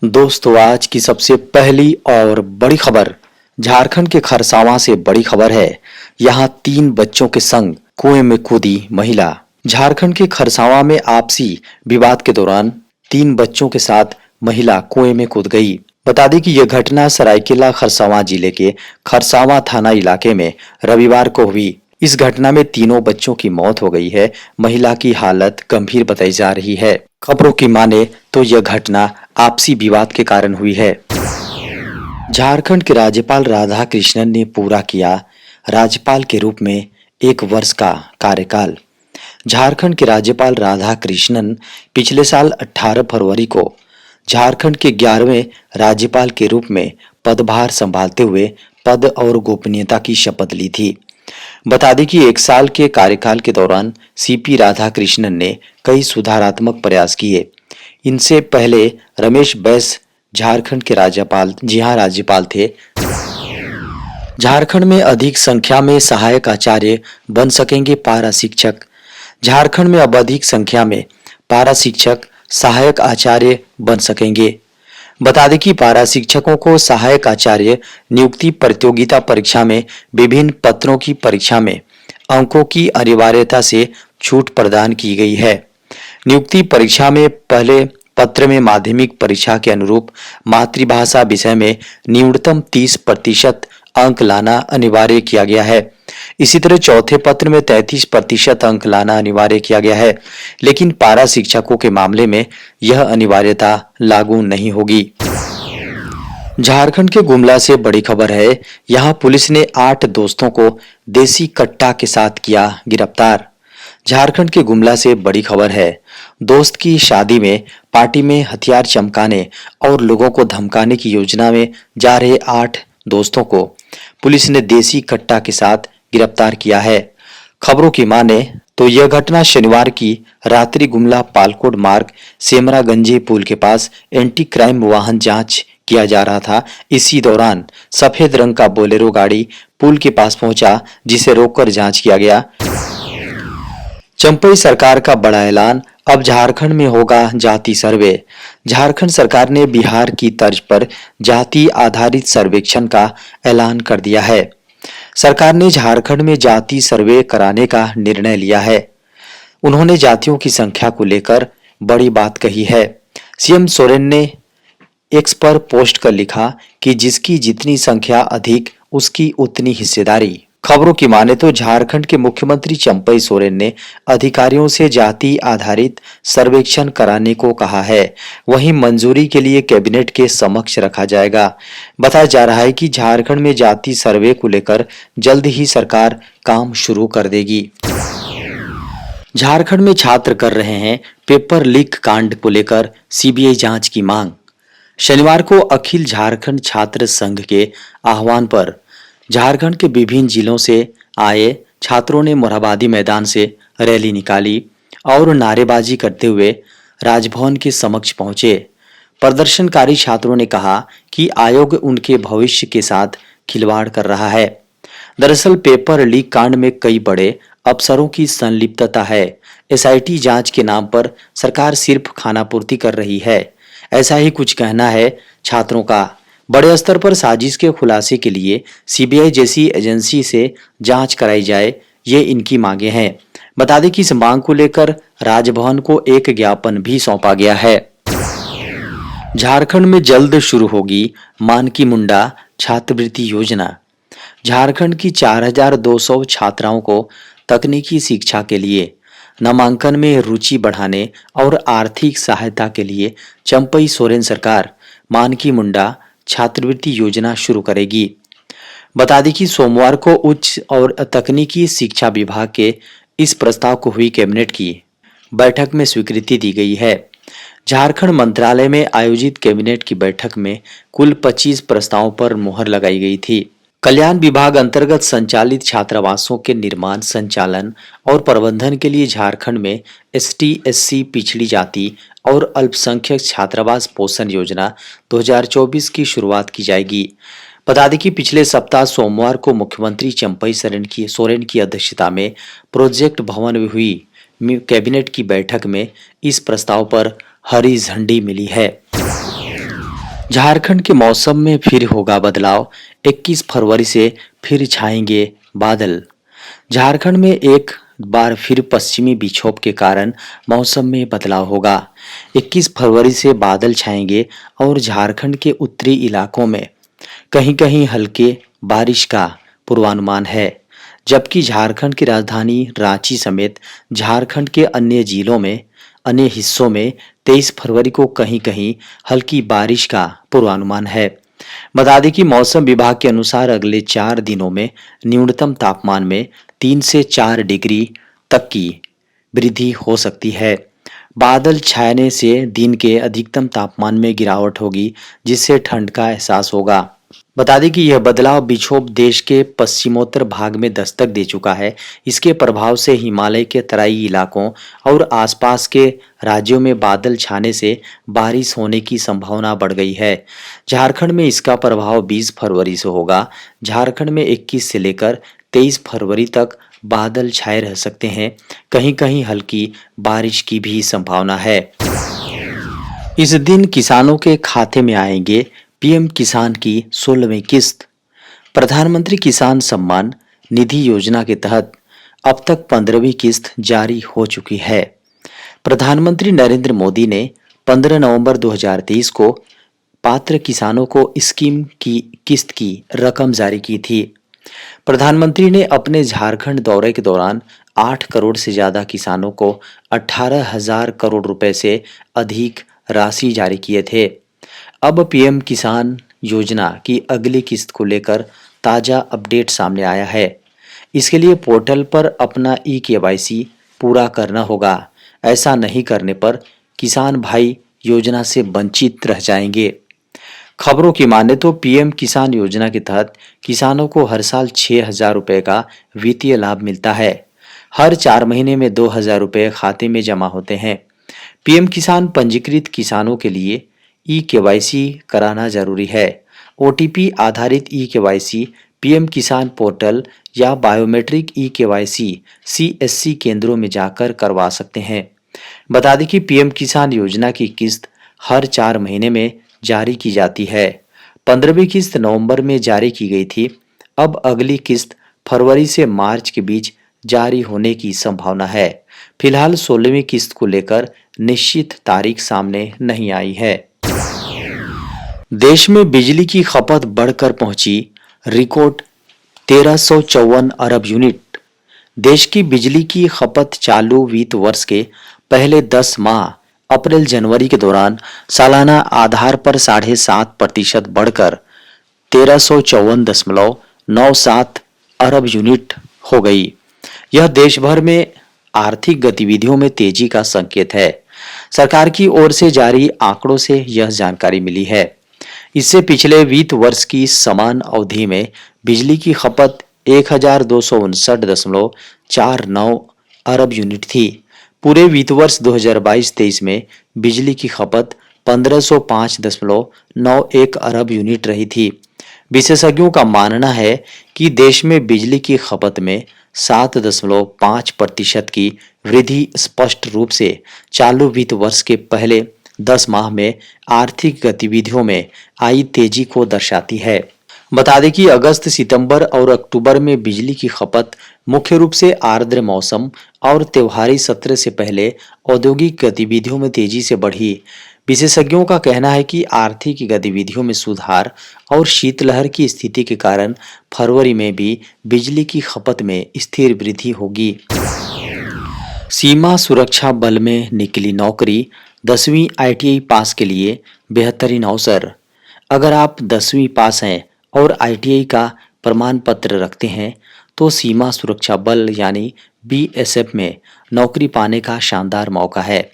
दोस्तों, आज की सबसे पहली और बड़ी खबर झारखंड के खरसावां से बड़ी खबर है। यहां 3 बच्चों के संग कुएं में कूदी महिला। झारखंड के खरसावां में आपसी विवाद के दौरान 3 बच्चों के साथ महिला कुएं में कूद गई। बता दें कि यह घटना सरायकेला खरसावां जिले के खरसावां थाना इलाके में रविवार को हुई। इस घटना में तीनों बच्चों की मौत हो गई है। महिला की हालत गंभीर बताई जा रही है। खबरों की माने तो यह घटना आपसी विवाद के कारण हुई है। झारखंड के राज्यपाल राधा कृष्णन ने पूरा किया राज्यपाल के रूप में 1 वर्ष का कार्यकाल। झारखंड के राज्यपाल राधा कृष्णन पिछले साल 18 फरवरी को झारखंड के 11वें राज्यपाल के रूप में पदभार संभालते हुए पद और गोपनीयता की शपथ ली थी। बता दें कि 1 साल के कार्यकाल के दौरान सीपी राधाकृष्णन ने कई सुधारात्मक प्रयास किए। इनसे पहले रमेश बैस झारखंड के राज्यपाल थे। झारखंड में अधिक संख्या में सहायक आचार्य बन सकेंगे पारा शिक्षक। झारखंड में अब अधिक संख्या में पारा शिक्षक सहायक आचार्य बन सकेंगे। बता दें कि पारा शिक्षकों को सहायक आचार्य नियुक्ति प्रतियोगिता परीक्षा में विभिन्न पत्रों की परीक्षा में अंकों की अनिवार्यता से छूट प्रदान की गई है। नियुक्ति परीक्षा में पहले पत्र में माध्यमिक परीक्षा के अनुरूप मातृभाषा विषय में न्यूनतम 30% अंक लाना अनिवार्य किया गया है। इसी तरह चौथे पत्र में 33% अंक लाना अनिवार्य किया गया है, लेकिन पारा शिक्षकों के मामले में यह अनिवार्यता लागू नहीं होगी। झारखंड के गुमला से बड़ी खबर है। यहां पुलिस ने 8 दोस्तों को देसी कट्टा के साथ किया गिरफ्तार। झारखंड के गुमला से बड़ी खबर है। दोस्त की शादी में पार्टी में हथियार चमकाने और लोगों को धमकाने की योजना में जा रहे 8 दोस्तों को पुलिस ने देसी कट्टा के साथ गिरफ्तार किया है। खबरों की माने तो यह घटना शनिवार की रात्रि गुमला पालकोट मार्ग सेमरागंजे पुल के पास एंटी क्राइम वाहन जांच किया जा रहा था। इसी दौरान सफेद रंग का बोलेरो गाड़ी पुल के पास पहुंचा, जिसे रोककर जांच किया गया। चंपई सरकार का बड़ा ऐलान, अब झारखंड में होगा जाति सर्वे। झारखंड सरकार ने बिहार की तर्ज पर जाति आधारित सर्वेक्षण का ऐलान कर दिया है। सरकार ने झारखंड में जाति सर्वे कराने का निर्णय लिया है। उन्होंने जातियों की संख्या को लेकर बड़ी बात कही है। सीएम सोरेन ने एक्स पर पोस्ट कर लिखा कि जिसकी जितनी संख्या अधिक उसकी उतनी हिस्सेदारी। खबरों की माने तो झारखंड के मुख्यमंत्री चंपई सोरेन ने अधिकारियों से जाति आधारित सर्वेक्षण कराने को कहा है। वहीं मंजूरी के लिए कैबिनेट के समक्ष रखा जाएगा। बताया जा रहा है कि झारखंड में जाति सर्वे को लेकर जल्द ही सरकार काम शुरू कर देगी। झारखंड में छात्र कर रहे हैं पेपर लीक कांड को लेकर सीबीआई जांच की मांग। शनिवार को अखिल झारखंड छात्र संघ के आह्वान पर झारखंड के विभिन्न जिलों से आए छात्रों ने मोरहाबादी मैदान से रैली निकाली और नारेबाजी करते हुए राजभवन के समक्ष पहुंचे। प्रदर्शनकारी छात्रों ने कहा कि आयोग उनके भविष्य के साथ खिलवाड़ कर रहा है। दरअसल पेपर लीक कांड में कई बड़े अफसरों की संलिप्तता है। एसआईटी जांच के नाम पर सरकार सिर्फ खानापूर्ति कर रही है, ऐसा ही कुछ कहना है छात्रों का। बड़े स्तर पर साजिश के खुलासे के लिए सीबीआई जैसी एजेंसी से जांच कराई जाए, ये इनकी मांगे हैं। बता दें कि इस मांग को लेकर राजभवन को एक ज्ञापन भी सौंपा गया है। झारखंड में जल्द शुरू होगी मानकी मुंडा छात्रवृत्ति योजना। झारखंड की 4200 छात्राओं को तकनीकी शिक्षा के लिए नामांकन में रुचि बढ़ाने और आर्थिक सहायता के लिए चंपई सोरेन सरकार मानकी मुंडा छात्रवृत्ति योजना शुरू करेगी। बता दें कि सोमवार को उच्च और तकनीकी शिक्षा विभाग के इस प्रस्ताव को हुई कैबिनेट की बैठक में स्वीकृति दी गई है। झारखंड मंत्रालय में आयोजित कैबिनेट की बैठक में कुल 25 प्रस्तावों पर मुहर लगाई गई थी। कल्याण विभाग अंतर्गत संचालित छात्रावासों के निर्माण, संचालन और प्रबंधन के लिए झारखंड में एसटी, एससी, पिछड़ी जाति और अल्पसंख्यक छात्रावास पोषण योजना 2024 की शुरुआत की जाएगी। बता दें कि पिछले सप्ताह सोमवार को मुख्यमंत्री चंपई सोरेन की अध्यक्षता में प्रोजेक्ट भवन में हुई कैबिनेट की बैठक में इस प्रस्ताव पर हरी झंडी मिली है। झारखंड के मौसम में फिर होगा बदलाव। 21 फरवरी से फिर छाएंगे बादल। झारखंड में एक बार फिर पश्चिमी विक्षोभ के कारण मौसम में बदलाव होगा। 21 फरवरी से बादल छाएंगे और झारखंड के उत्तरी इलाकों में कहीं-कहीं हल्के बारिश का पूर्वानुमान है, जबकि झारखंड की राजधानी रांची समेत झारखंड के अन्य हिस्सों में 23 फरवरी को कहीं-कहीं हल्की बारिश का पूर्वानुमान है। बता दें कि मौसम विभाग के अनुसार अगले 4 दिनों में न्यूनतम तापमान में 3 से 4 डिग्री तक की वृद्धि हो सकती है। बादल छाने से दिन के अधिकतम तापमान में गिरावट होगी, जिससे ठंड का एहसास होगा। बता दें कि यह बदलाव विक्षोभ देश के पश्चिमोत्तर भाग में दस्तक दे चुका है। इसके प्रभाव से हिमालय के तराई इलाकों और आसपास के राज्यों में बादल छाने से बारिश होने की संभावना बढ़ गई है। झारखंड में इसका प्रभाव 20 फरवरी से होगा। झारखंड में 21 से लेकर 23 फरवरी तक बादल छाए रह सकते हैं। कहीं-कहीं हल्की बारिश की भी संभावना है। इस दिन किसानों के खाते में आएंगे पीएम किसान की 16वीं किस्त। प्रधानमंत्री किसान सम्मान निधि योजना के तहत अब तक 15वीं किस्त जारी हो चुकी है। प्रधानमंत्री नरेंद्र मोदी ने 15 नवंबर 2023 को पात्र किसानों को स्कीम की किस्त की रकम जारी की थी। प्रधानमंत्री ने अपने झारखंड दौरे के दौरान 8 करोड़ से ज्यादा किसानों को 18,000 करोड़ रुपए से अधिक राशि जारी किए थे। अब पीएम किसान योजना की अगली किस्त को लेकर ताजा अपडेट सामने आया है। इसके लिए पोर्टल पर अपना ई-केवाईसी पूरा करना होगा। ऐसा नहीं करने पर किसान भाई योजना से वंचित रह जाएंगे। खबरों की माने तो पीएम किसान योजना के तहत किसानों को हर साल 6,000 रुपए का वित्तीय लाभ मिलता है। हर 4 महीने में 2,000 रुपए खाते में जमा होते हैं। पीएम किसान पंजीकृत किसानों के लिए ई-केवाईसी कराना जरूरी है। ओटीपी आधारित ई-केवाईसी पीएम किसान पोर्टल या बायोमेट्रिक ई-केवाईसी सीएससी केंद्रों में जाकर करवा सकते हैं। बता दें कि पीएम किसान योजना की किस्त हर 4 महीने में जारी की जाती है। 15वीं किस्त नवंबर में जारी की गई थी। अब अगली किस्त फरवरी से मार्च के बीच जारी होने की संभावना है। फिलहाल 16वीं किस्त को लेकर निश्चित तारीख सामने नहीं आई है। देश में बिजली की खपत बढ़कर पहुंची रिकॉर्ड 1354 अरब यूनिट। देश की बिजली की खपत चालू वित्त वर्ष के पहले 10 माह अप्रैल जनवरी के दौरान सालाना आधार पर 7.5% बढ़कर 1354.97 अरब यूनिट हो गई। यह देश भर में आर्थिक गतिविधियों में तेजी का संकेत है। सरकार की ओर से जारी आंकड़ों से यह जानकारी मिली है। इससे पिछले वित्त वर्ष की समान अवधि में बिजली की खपत 1,259.49 अरब यूनिट थी। पूरे वित्त वर्ष 2022-23 में बिजली की खपत 1,505.91 अरब यूनिट रही थी। विशेषज्ञों का मानना है कि देश में बिजली की खपत में 7.5% की वृद्धि स्पष्ट रूप से चालू वित्त वर्ष के पहले 10 माह में आर्थिक गतिविधियों में आई तेजी को दर्शाती है। बता दें कि अगस्त, सितंबर और अक्टूबर में बिजली की खपत मुख्य रूप से आर्द्र मौसम और त्योहारी सत्र से पहले औद्योगिक गतिविधियों में तेजी से बढ़ी। विशेषज्ञों का कहना है कि आर्थिक गतिविधियों में सुधार और शीतलहर की स्थिति के कारण फरवरी में भी बिजली की खपत में स्थिर वृद्धि होगी। सीमा सुरक्षा बल में निकली नौकरी, 10वीं आईटीआई पास के लिए बेहतरीन अवसर। अगर आप 10वीं पास हैं और आईटीआई का प्रमाण पत्र रखते हैं तो सीमा सुरक्षा बल यानी बीएसएफ में नौकरी पाने का शानदार मौका है।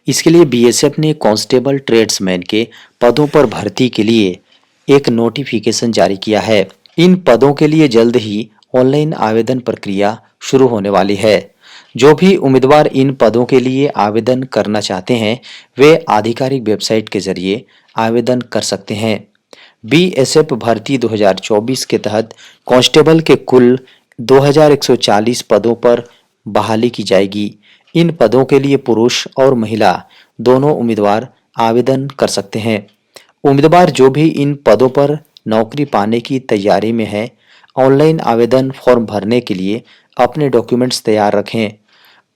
इसके लिए बीएसएफ ने कांस्टेबल ट्रेड्समैन के पदों पर भर्ती के लिए एक नोटिफिकेशन जारी किया है। इन पदों के लिए जल्द ही ऑनलाइन आवेदन प्रक्रिया शुरू होने वाली है। जो भी उम्मीदवार इन पदों के लिए आवेदन करना चाहते हैं वे आधिकारिक वेबसाइट के जरिए आवेदन कर सकते हैं। बीएसएफ भर्ती 2024 के तहत कांस्टेबल के कुल 2140 पदों पर बहाली की जाएगी। इन पदों के लिए पुरुष और महिला दोनों उम्मीदवार आवेदन कर सकते हैं। उम्मीदवार जो भी इन पदों पर नौकरी पाने की तैयारी में हैं, ऑनलाइन आवेदन फॉर्म भरने के लिए अपने डॉक्यूमेंट्स तैयार रखें।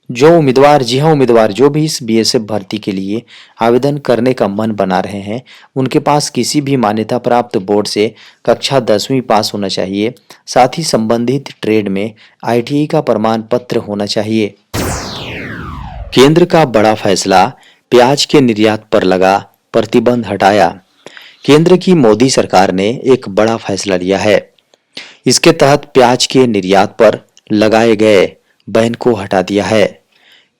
उम्मीदवार जो भी इस बीएसएफ भर्ती के लिए आवेदन करने का मन बना रहे हैं, उनके पास किसी भी मान्यता प्राप्त बोर्ड से कक्षा 10वीं पास होना चाहिए। साथ ही संबंधित ट्रेड में आईटीआई का प्रमाण पत्र होना चाहिए। केंद्र का बड़ा फैसला, प्याज के निर्यात पर लगा प्रतिबंध हटाया। केंद्र की मोदी सरकार ने एक बड़ा फैसला लिया है। इसके तहत प्याज के निर्यात पर लगाए गए बैन को हटा दिया है।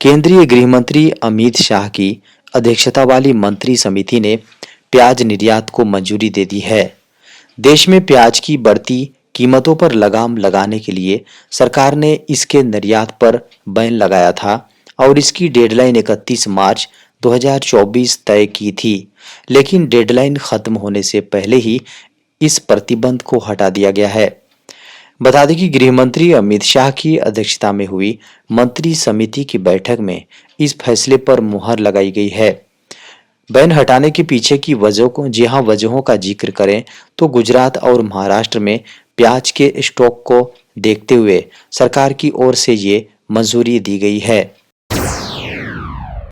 केंद्रीय गृह मंत्री अमित शाह की अध्यक्षता वाली मंत्री समिति ने प्याज निर्यात को मंजूरी दे दी है। देश में प्याज की बढ़ती कीमतों पर लगाम लगाने के लिए सरकार ने इसके निर्यात पर बैन लगाया था और इसकी डेडलाइन 31 मार्च 2024 तय की थी, लेकिन डेडलाइन खत्म होने से पहले ही इस प्रतिबंध को हटा दिया गया है। बता दें कि गृह मंत्री अमित शाह की अध्यक्षता में हुई मंत्री समिति की बैठक में इस फैसले पर मुहर लगाई गई है। बैन हटाने के पीछे की वजहों का जिक्र करें तो गुजरात और महाराष्ट्र में प्याज के स्टॉक को देखते हुए सरकार की ओर से ये मंजूरी दी गई है।